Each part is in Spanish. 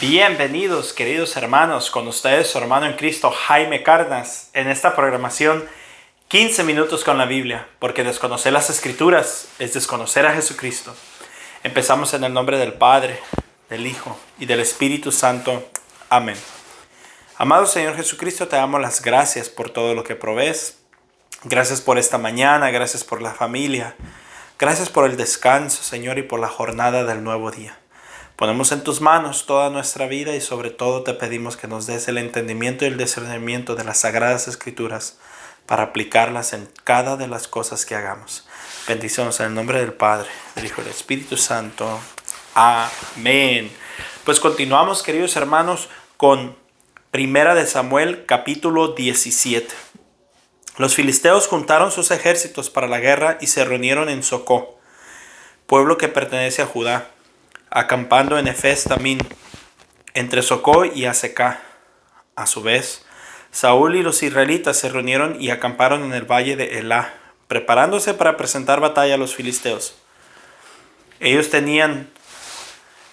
Bienvenidos, queridos hermanos, con ustedes su hermano en Cristo, Jaime Cárdenas, en esta programación 15 minutos con la Biblia, porque desconocer las Escrituras es desconocer a Jesucristo. Empezamos en el nombre del Padre, del Hijo y del Espíritu Santo. Amén. Amado Señor Jesucristo, te damos las gracias por todo lo que provees. Gracias por esta mañana, gracias por la familia. Gracias por el descanso, Señor, y por la jornada del nuevo día. Ponemos en tus manos toda nuestra vida y sobre todo te pedimos que nos des el entendimiento y el discernimiento de las Sagradas Escrituras para aplicarlas en cada de las cosas que hagamos. Bendiciones en el nombre del Padre, del Hijo y del Espíritu Santo. Amén. Pues continuamos, queridos hermanos, con Primera de Samuel, capítulo 17. Los filisteos juntaron sus ejércitos para la guerra y se reunieron en Socó, pueblo que pertenece a Judá, acampando en Efes Damín, entre Socó y Azecá. A su vez, Saúl y los israelitas se reunieron y acamparon en el valle de Elá, preparándose para presentar batalla a los filisteos. Ellos tenían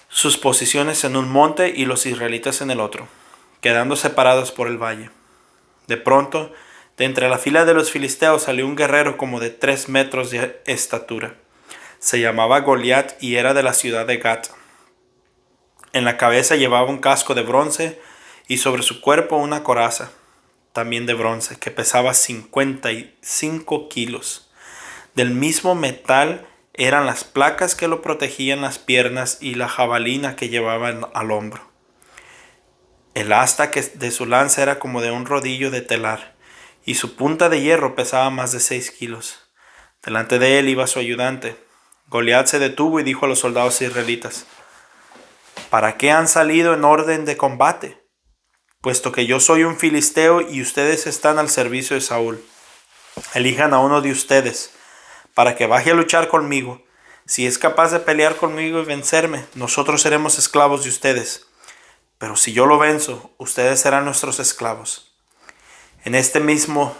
sus posiciones en un monte y los israelitas en el otro, quedando separados por el valle. De pronto, de entre la fila de los filisteos salió un guerrero como de 3 metros de estatura. Se llamaba Goliat y era de la ciudad de Gat. En la cabeza llevaba un casco de bronce y sobre su cuerpo una coraza, también de bronce, que pesaba 55 kilos. Del mismo metal eran las placas que lo protegían las piernas y la jabalina que llevaba al hombro. El asta de su lanza era como de un rodillo de telar, y su punta de hierro pesaba más de 6 kilos. Delante de él iba su ayudante. Goliat se detuvo y dijo a los soldados israelitas: ¿para qué han salido en orden de combate? Puesto que yo soy un filisteo y ustedes están al servicio de Saúl. Elijan a uno de ustedes para que baje a luchar conmigo. Si es capaz de pelear conmigo y vencerme, nosotros seremos esclavos de ustedes. Pero si yo lo venzo, ustedes serán nuestros esclavos. En este mismo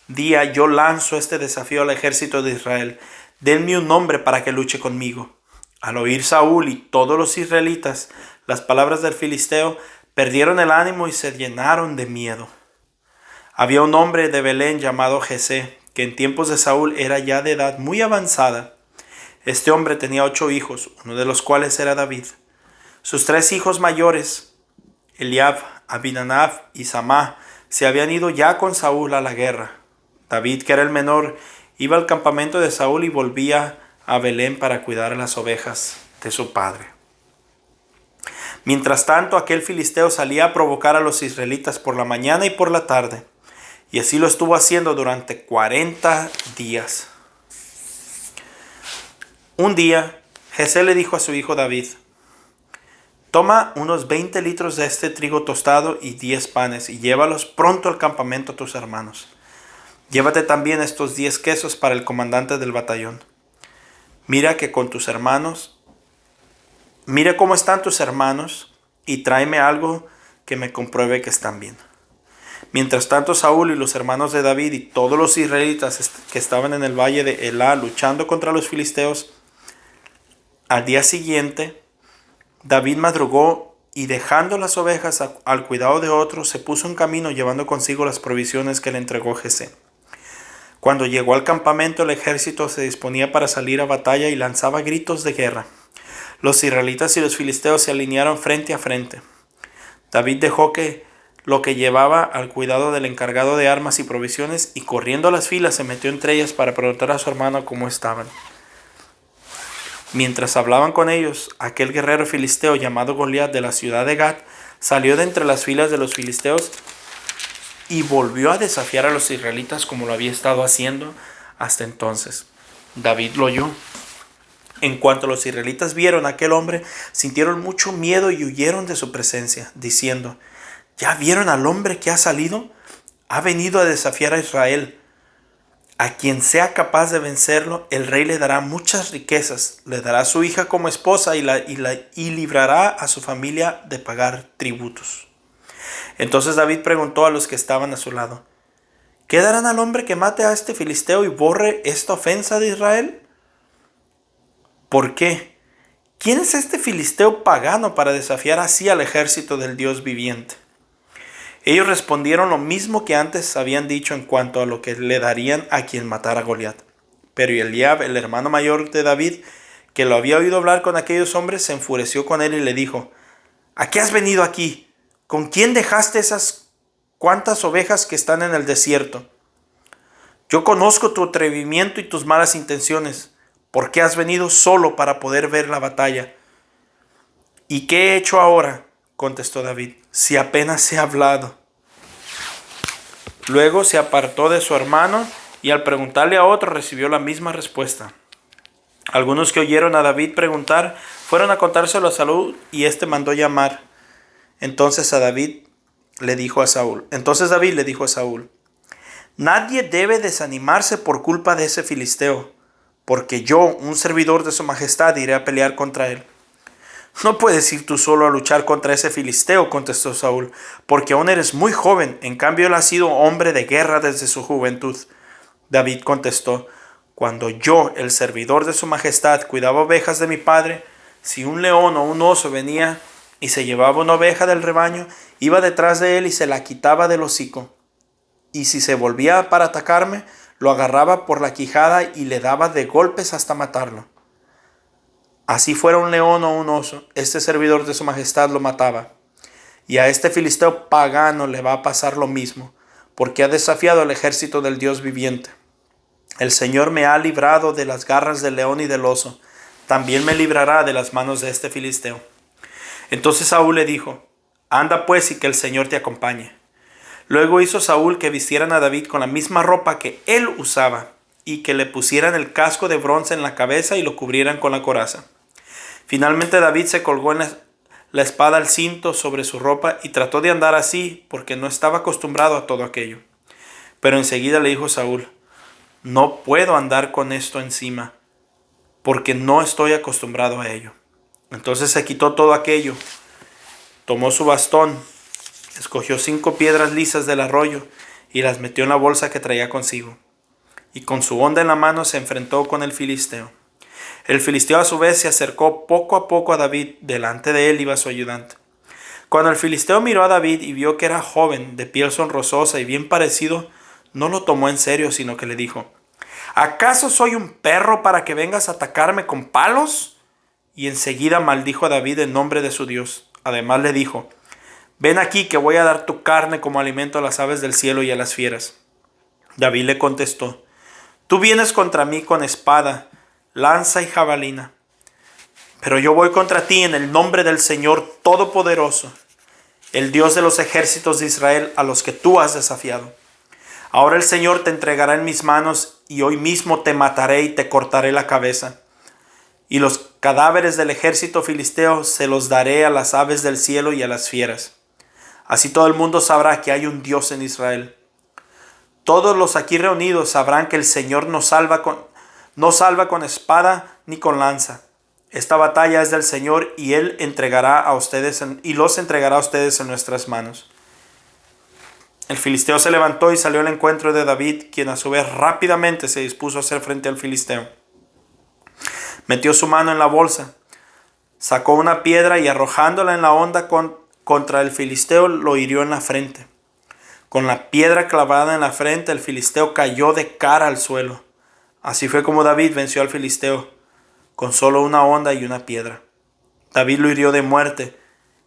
día yo lanzo este desafío al ejército de Israel. Denme un hombre para que luche conmigo. Al oír Saúl y todos los israelitas las palabras del filisteo, perdieron el ánimo y se llenaron de miedo. Había un hombre de Belén llamado Jesé, que en tiempos de Saúl era ya de edad muy avanzada. Este hombre tenía 8 hijos, uno de los cuales era David. Sus 3 hijos mayores, Eliab, Abinadab y Samá, se habían ido ya con Saúl a la guerra. David, que era el menor, iba al campamento de Saúl y volvía a Belén para cuidar a las ovejas de su padre. Mientras tanto, aquel filisteo salía a provocar a los israelitas por la mañana y por la tarde, y así lo estuvo haciendo durante 40 días. Un día, Jesé le dijo a su hijo David: toma unos 20 litros de este trigo tostado y 10 panes y llévalos pronto al campamento a tus hermanos. Llévate también estos 10 quesos para el comandante del batallón. Mira cómo están tus hermanos y tráeme algo que me compruebe que están bien. Mientras tanto, Saúl y los hermanos de David y todos los israelitas que estaban en el valle de Elá luchando contra los filisteos, al día siguiente, David madrugó y dejando las ovejas al cuidado de otros, se puso en camino llevando consigo las provisiones que le entregó Jesé. Cuando llegó al campamento, el ejército se disponía para salir a batalla y lanzaba gritos de guerra. Los israelitas y los filisteos se alinearon frente a frente. David dejó lo que llevaba al cuidado del encargado de armas y provisiones y corriendo a las filas se metió entre ellas para preguntar a su hermano cómo estaban. Mientras hablaban con ellos, aquel guerrero filisteo llamado Goliat de la ciudad de Gat salió de entre las filas de los filisteos y volvió a desafiar a los israelitas como lo había estado haciendo hasta entonces. David lo oyó. En cuanto los israelitas vieron a aquel hombre, sintieron mucho miedo y huyeron de su presencia, diciendo: ¿ya vieron al hombre que ha salido? Ha venido a desafiar a Israel. A quien sea capaz de vencerlo, el rey le dará muchas riquezas, le dará a su hija como esposa y librará a su familia de pagar tributos. Entonces David preguntó a los que estaban a su lado: ¿qué darán al hombre que mate a este filisteo y borre esta ofensa de Israel? ¿Por qué? ¿quién es este filisteo pagano para desafiar así al ejército del Dios viviente? Ellos respondieron lo mismo que antes habían dicho en cuanto a lo que le darían a quien matara a Goliat. Pero Eliab, el hermano mayor de David, que lo había oído hablar con aquellos hombres, se enfureció con él y le dijo: ¿A qué has venido aquí? ¿Con quién dejaste esas cuantas ovejas que están en el desierto? Yo conozco tu atrevimiento y tus malas intenciones. ¿Por qué has venido solo para poder ver la batalla? ¿Y qué he hecho ahora?, contestó David, si apenas he hablado. Luego se apartó de su hermano y al preguntarle a otro recibió la misma respuesta. Algunos que oyeron a David preguntar fueron a contárselo a Saúl y éste mandó llamar. Entonces David le dijo a Saúl: Nadie debe desanimarse por culpa de ese filisteo, porque yo, un servidor de su majestad, iré a pelear contra él. No puedes ir tú solo a luchar contra ese filisteo, contestó Saúl, porque aún eres muy joven. En cambio, él ha sido hombre de guerra desde su juventud. David contestó: Cuando yo, el servidor de su majestad, cuidaba ovejas de mi padre, si un león o un oso venía y se llevaba una oveja del rebaño, iba detrás de él y se la quitaba del hocico. Y si se volvía para atacarme, lo agarraba por la quijada y le daba de golpes hasta matarlo. Así fuera un león o un oso, este servidor de su majestad lo mataba. Y a este filisteo pagano le va a pasar lo mismo, porque ha desafiado al ejército del Dios viviente. El Señor me ha librado de las garras del león y del oso, también me librará de las manos de este filisteo. Entonces Saúl le dijo: Anda pues y que el Señor te acompañe. Luego hizo Saúl que vistieran a David con la misma ropa que él usaba, y que le pusieran el casco de bronce en la cabeza y lo cubrieran con la coraza. Finalmente David se colgó la espada al cinto sobre su ropa y trató de andar así porque no estaba acostumbrado a todo aquello. Pero enseguida le dijo Saúl: No puedo andar con esto encima, porque no estoy acostumbrado a ello. Entonces se quitó todo aquello, tomó su bastón, escogió 5 piedras lisas del arroyo y las metió en la bolsa que traía consigo. Y con su honda en la mano se enfrentó con el filisteo. El filisteo a su vez se acercó poco a poco a David. Delante de él iba su ayudante. Cuando el filisteo miró a David y vio que era joven, de piel sonrososa y bien parecido, no lo tomó en serio, sino que le dijo: ¿Acaso soy un perro para que vengas a atacarme con palos? Y enseguida maldijo a David en nombre de su Dios. Además le dijo: Ven aquí que voy a dar tu carne como alimento a las aves del cielo y a las fieras. David le contestó: Tú vienes contra mí con espada, lanza y jabalina, pero yo voy contra ti en el nombre del Señor Todopoderoso, el Dios de los ejércitos de Israel, a los que tú has desafiado. Ahora el Señor te entregará en mis manos, y hoy mismo te mataré y te cortaré la cabeza. Y los cadáveres del ejército filisteo se los daré a las aves del cielo y a las fieras. Así todo el mundo sabrá que hay un Dios en Israel. Todos los aquí reunidos sabrán que el Señor no salva con espada ni con lanza. Esta batalla es del Señor y Él los entregará a ustedes en nuestras manos. El filisteo se levantó y salió al encuentro de David, quien a su vez rápidamente se dispuso a hacer frente al filisteo. Metió su mano en la bolsa, sacó una piedra y arrojándola en la honda contra el filisteo lo hirió en la frente. Con la piedra clavada en la frente, el filisteo cayó de cara al suelo. Así fue como David venció al filisteo, con solo una honda y una piedra. David lo hirió de muerte,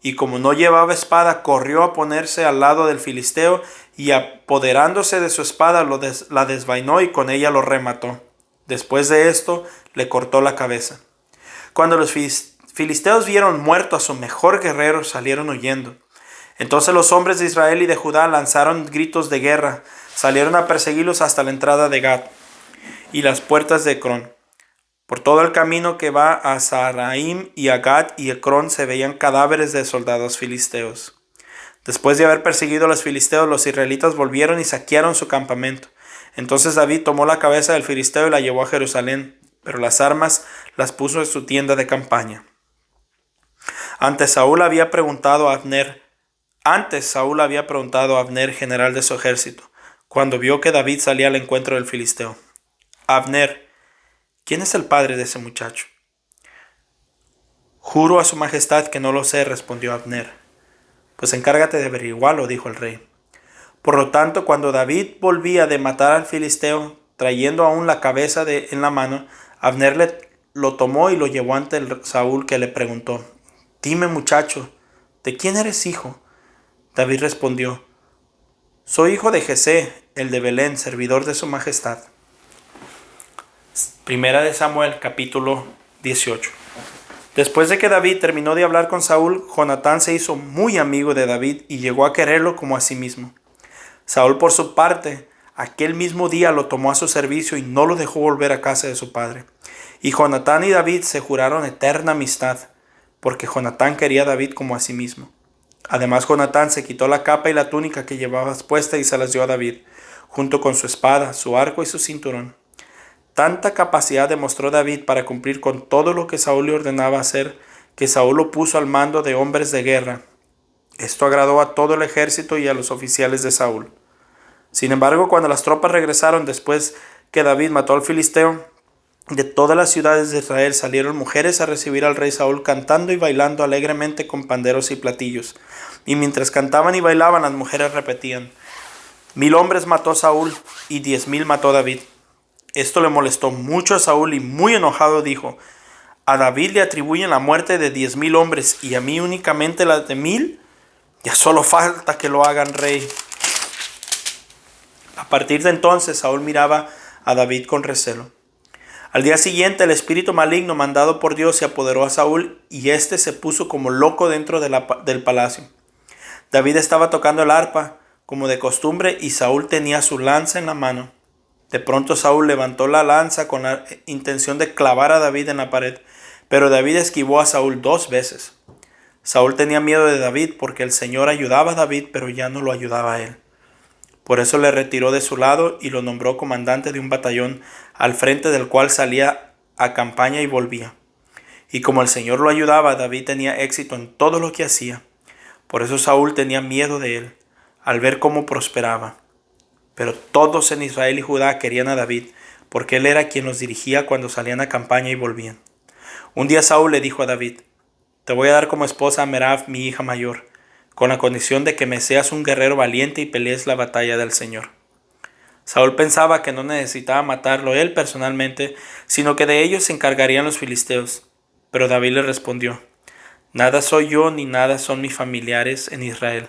y como no llevaba espada, corrió a ponerse al lado del filisteo, y apoderándose de su espada la desvainó y con ella lo remató. Después de esto, le cortó la cabeza. Cuando los filisteos vieron muerto a su mejor guerrero, salieron huyendo. Entonces los hombres de Israel y de Judá lanzaron gritos de guerra, salieron a perseguirlos hasta la entrada de Gat y las puertas de Ecrón. Por todo el camino que va a Saharaim y a Gat y Ecrón se veían cadáveres de soldados filisteos. Después de haber perseguido a los filisteos, los israelitas volvieron y saquearon su campamento. Entonces David tomó la cabeza del filisteo y la llevó a Jerusalén, pero las armas las puso en su tienda de campaña. Antes Saúl había preguntado a Abner, general de su ejército, cuando vio que David salía al encuentro del filisteo: Abner, ¿quién es el padre de ese muchacho? Juro a su majestad que no lo sé, respondió Abner. Pues encárgate de averiguarlo, dijo el rey. Por lo tanto, cuando David volvía de matar al filisteo, trayendo aún la cabeza en la mano, Abner lo tomó y lo llevó ante Saúl, que le preguntó: Dime, muchacho, ¿de quién eres hijo? David respondió: Soy hijo de Jesé, el de Belén, servidor de su majestad. Primera de Samuel, capítulo 18. Después de que David terminó de hablar con Saúl, Jonatán se hizo muy amigo de David y llegó a quererlo como a sí mismo. Saúl, por su parte, aquel mismo día lo tomó a su servicio y no lo dejó volver a casa de su padre. Y Jonatán y David se juraron eterna amistad, porque Jonatán quería a David como a sí mismo. Además, Jonatán se quitó la capa y la túnica que llevaba puesta y se las dio a David, junto con su espada, su arco y su cinturón. Tanta capacidad demostró David para cumplir con todo lo que Saúl le ordenaba hacer, que Saúl lo puso al mando de hombres de guerra. Esto agradó a todo el ejército y a los oficiales de Saúl. Sin embargo, cuando las tropas regresaron después que David mató al filisteo, de todas las ciudades de Israel salieron mujeres a recibir al rey Saúl cantando y bailando alegremente con panderos y platillos. Y mientras cantaban y bailaban, las mujeres repetían: 1000 hombres mató Saúl y 10,000 mató David. Esto le molestó mucho a Saúl y muy enojado dijo: A David le atribuyen la muerte de 10,000 hombres y a mí únicamente la de 1000. Ya solo falta que lo hagan rey. A partir de entonces Saúl miraba a David con recelo. Al día siguiente el espíritu maligno mandado por Dios se apoderó a Saúl y éste se puso como loco dentro del palacio. David estaba tocando el arpa como de costumbre y Saúl tenía su lanza en la mano. De pronto Saúl levantó la lanza con la intención de clavar a David en la pared, pero David esquivó a Saúl 2 veces. Saúl tenía miedo de David porque el Señor ayudaba a David, pero ya no lo ayudaba a él. Por eso le retiró de su lado y lo nombró comandante de un batallón, al frente del cual salía a campaña y volvía. Y como el Señor lo ayudaba, David tenía éxito en todo lo que hacía. Por eso Saúl tenía miedo de él, al ver cómo prosperaba. Pero todos en Israel y Judá querían a David, porque él era quien los dirigía cuando salían a campaña y volvían. Un día Saúl le dijo a David: Te voy a dar como esposa a Merab, mi hija mayor, con la condición de que me seas un guerrero valiente y pelees la batalla del Señor. Saúl pensaba que no necesitaba matarlo él personalmente, sino que de ello se encargarían los filisteos. Pero David le respondió: Nada soy yo ni nada son mis familiares en Israel,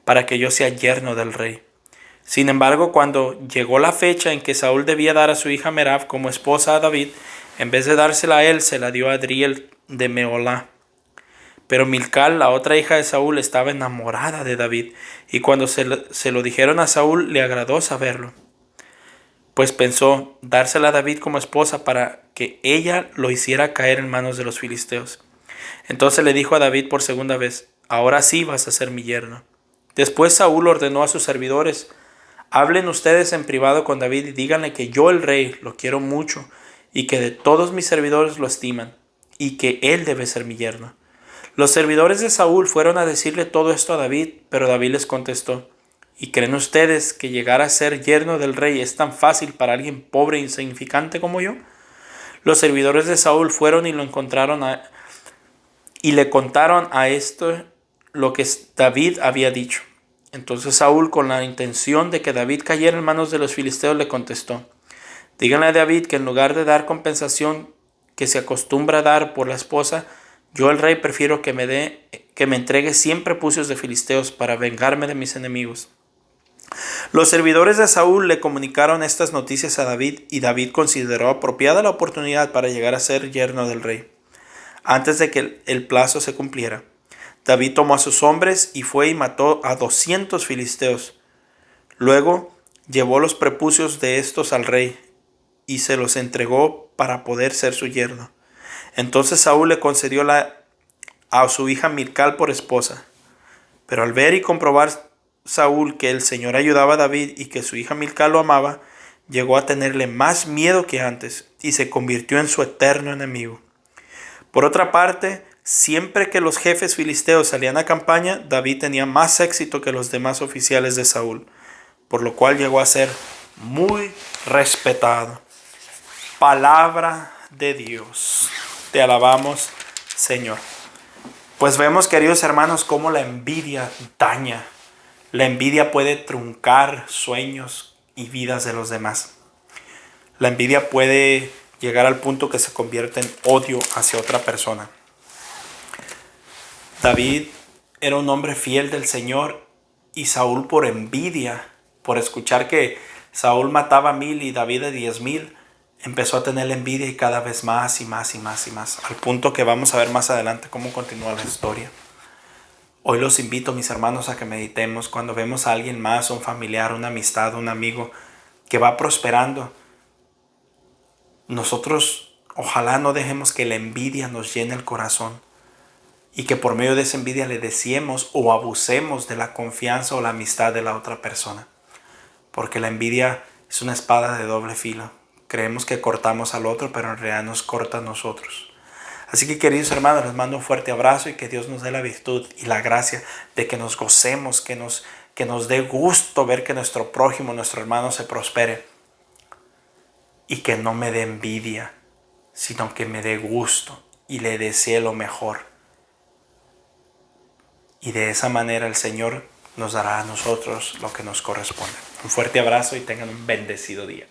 para que yo sea yerno del rey. Sin embargo, cuando llegó la fecha en que Saúl debía dar a su hija Merab como esposa a David, en vez de dársela a él, se la dio a Adriel de Meolá. Pero Milcal, la otra hija de Saúl, estaba enamorada de David, y cuando se lo dijeron a Saúl, le agradó saberlo. Pues pensó dársela a David como esposa para que ella lo hiciera caer en manos de los filisteos. Entonces le dijo a David por segunda vez: Ahora sí vas a ser mi yerno. Después Saúl ordenó a sus servidores: Hablen ustedes en privado con David y díganle que yo, el rey, lo quiero mucho, y que de todos mis servidores lo estiman, y que él debe ser mi yerno. Los servidores de Saúl fueron a decirle todo esto a David, pero David les contestó: ¿Y creen ustedes que llegar a ser yerno del rey es tan fácil para alguien pobre e insignificante como yo? Los servidores de Saúl fueron y lo encontraron y le contaron a esto lo que David había dicho. Entonces Saúl, con la intención de que David cayera en manos de los filisteos, le contestó: Díganle a David que en lugar de dar compensación que se acostumbra a dar por la esposa, yo, el rey, prefiero que me entregue 100 prepucios de filisteos para vengarme de mis enemigos. Los servidores de Saúl le comunicaron estas noticias a David, y David consideró apropiada la oportunidad para llegar a ser yerno del rey. Antes de que el plazo se cumpliera, David tomó a sus hombres y fue y mató a 200 filisteos. Luego llevó los prepucios de estos al rey y se los entregó para poder ser su yerno. Entonces Saúl le concedió a su hija Milcal por esposa. Pero al ver y comprobar Saúl que el Señor ayudaba a David y que su hija Milcal lo amaba, llegó a tenerle más miedo que antes y se convirtió en su eterno enemigo. Por otra parte, siempre que los jefes filisteos salían a campaña, David tenía más éxito que los demás oficiales de Saúl, por lo cual llegó a ser muy respetado. Palabra de Dios. Te alabamos, Señor. Pues vemos, queridos hermanos, cómo la envidia daña. La envidia puede truncar sueños y vidas de los demás. La envidia puede llegar al punto que se convierte en odio hacia otra persona. David era un hombre fiel del Señor y Saúl, por envidia, por escuchar que Saúl mataba a 1000 y David a 10,000, empezó a tener envidia y cada vez más y más y más y más, al punto que vamos a ver más adelante cómo continúa la historia. Hoy los invito, mis hermanos, a que meditemos cuando vemos a alguien más, un familiar, una amistad, un amigo que va prosperando. Nosotros ojalá no dejemos que la envidia nos llene el corazón y que por medio de esa envidia le deseemos o abusemos de la confianza o la amistad de la otra persona. Porque la envidia es una espada de doble filo. Creemos que cortamos al otro, pero en realidad nos corta a nosotros. Así que, queridos hermanos, les mando un fuerte abrazo y que Dios nos dé la virtud y la gracia de que nos gocemos, que nos dé gusto ver que nuestro prójimo, nuestro hermano se prospere. Y que no me dé envidia, sino que me dé gusto y le desee lo mejor. Y de esa manera el Señor nos dará a nosotros lo que nos corresponde. Un fuerte abrazo y tengan un bendecido día.